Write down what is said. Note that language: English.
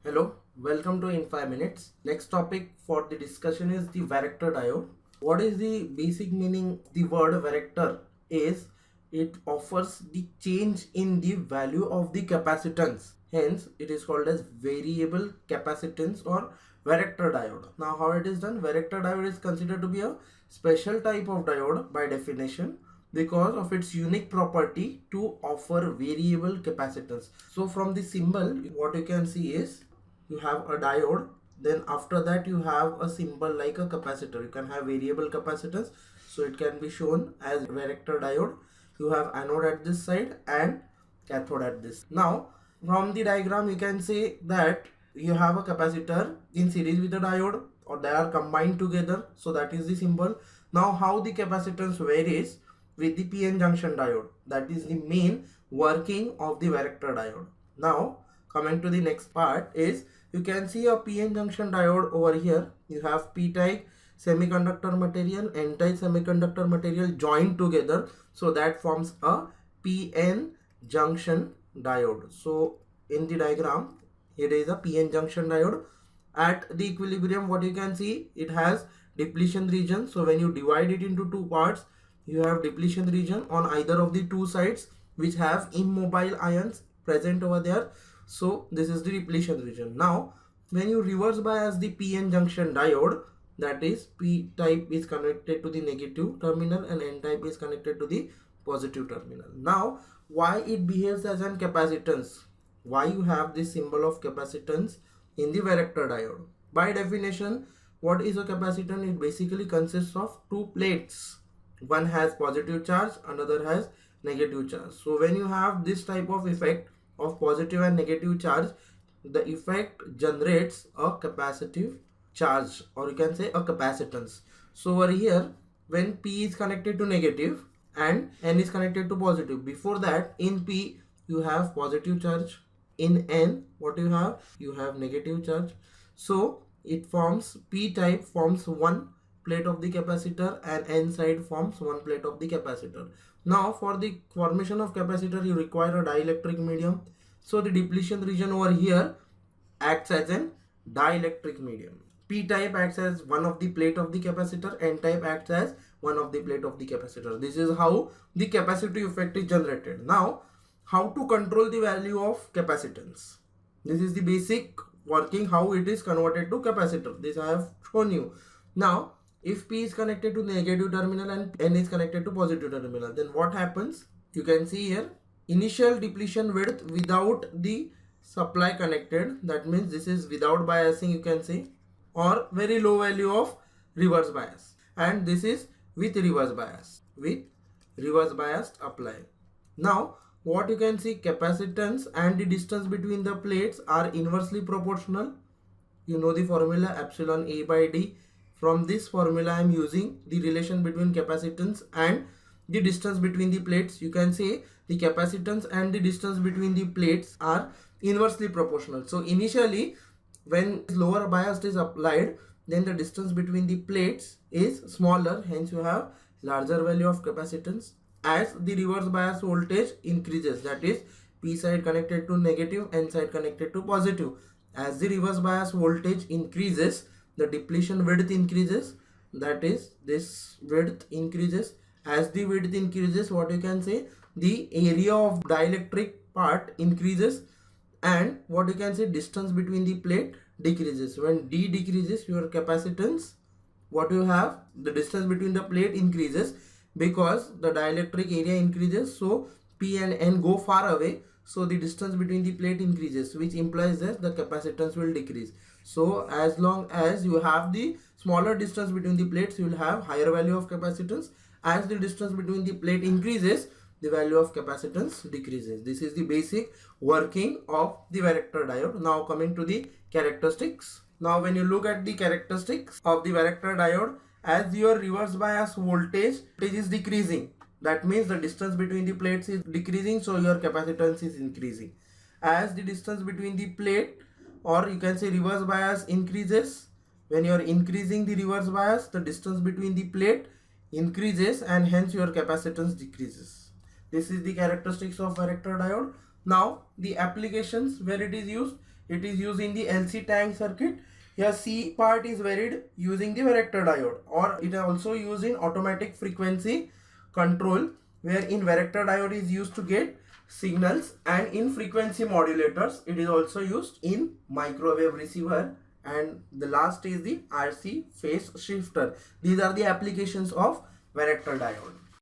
Hello, welcome to In 5 Minutes. Next topic for the discussion is the varactor diode. What is the basic meaning? The word varactor is it offers the change in the value of the capacitance. Hence, it is called as variable capacitance or varactor diode. Now, how it is done? Varactor diode is considered to be a special type of diode by definition because of its unique property to offer variable capacitance. So from the symbol, what you can see is you have a diode, then after that you have a symbol like a capacitor. You can have variable capacitance, so it can be shown as varactor diode. You have anode at this side and cathode at this. Now from the diagram you can say that you have a capacitor in series with a diode, or they are combined together, so that is the symbol. Now how the capacitance varies with the PN junction diode, that is the main working of the varactor diode. Now coming to the next part is you can see a PN junction diode over here. You have p-type semiconductor material, n-type semiconductor material joined together, so that forms a PN junction diode. So in the diagram it is a PN junction diode. At the equilibrium, what you can see, it has depletion region. So when you divide it into two parts, you have depletion region on either of the two sides which have immobile ions present over there. So this is the depletion region. Now when you reverse bias the PN junction diode, that is p type is connected to the negative terminal and n type is connected to the positive terminal. Now why it behaves as an capacitance, why you have this symbol of capacitance in the varactor diode? By definition, what is a capacitor? It basically consists of two plates. One has positive charge, another has negative charge. So when you have this type of effect of positive and negative charge, the effect generates a capacitive charge, or you can say a capacitance. So over here, when P is connected to negative and N is connected to positive, before that in P you have positive charge, in N what you have negative charge. So it forms, P type forms one plate of the capacitor and N side forms one plate of the capacitor. Now for the formation of capacitor you require a dielectric medium. So the depletion region over here acts as an dielectric medium. P type acts as one of the plate of the capacitor, N type acts as one of the plate of the capacitor. This is how the capacitive effect is generated. Now how to control the value of capacitance? This is the basic working, how it is converted to capacitor. This I have shown you. Now if P is connected to negative terminal and N is connected to positive terminal, then what happens? You can see here initial depletion width without the supply connected, that means this is without biasing, you can say, or very low value of reverse bias, and this is with reverse bias apply. Now what you can see, capacitance and the distance between the plates are inversely proportional. You know the formula epsilon A by D. From this formula I am using the relation between capacitance and the distance between the plates. You can say the capacitance and the distance between the plates are inversely proportional. So initially when lower bias is applied, then the distance between the plates is smaller, hence you have larger value of capacitance. As the reverse bias voltage increases, that is P side connected to negative, N side connected to positive, as the reverse bias voltage increases, the depletion width increases, that is this width increases. As the width increases, what you can say, the area of dielectric part increases, and what you can say, distance between the plate decreases. When D decreases, your capacitance, what you have, the distance between the plate increases because the dielectric area increases, so P and N go far away, so the distance between the plate increases, which implies that the capacitance will decrease. So as long as you have the smaller distance between the plates, you will have higher value of capacitance. As the distance between the plate increases, the value of capacitance decreases. This is the basic working of the varactor diode. Now coming to the characteristics. Now when you look at the characteristics of the varactor diode, as your reverse bias voltage is decreasing, that means the distance between the plates is decreasing, so your capacitance is increasing. As the distance between the plate, or you can say reverse bias, increases, when you are increasing the reverse bias, the distance between the plate increases and hence your capacitance decreases. This is the characteristics of varactor diode. Now the applications where it is used, It is used in the LC tank circuit. Here C part is varied using the varactor diode, or it is also used in automatic frequency control, where in varactor diode is used to get signals, and in frequency modulators it is also used in microwave receiver. And the last is the RC phase shifter. These are the applications of varactor diode.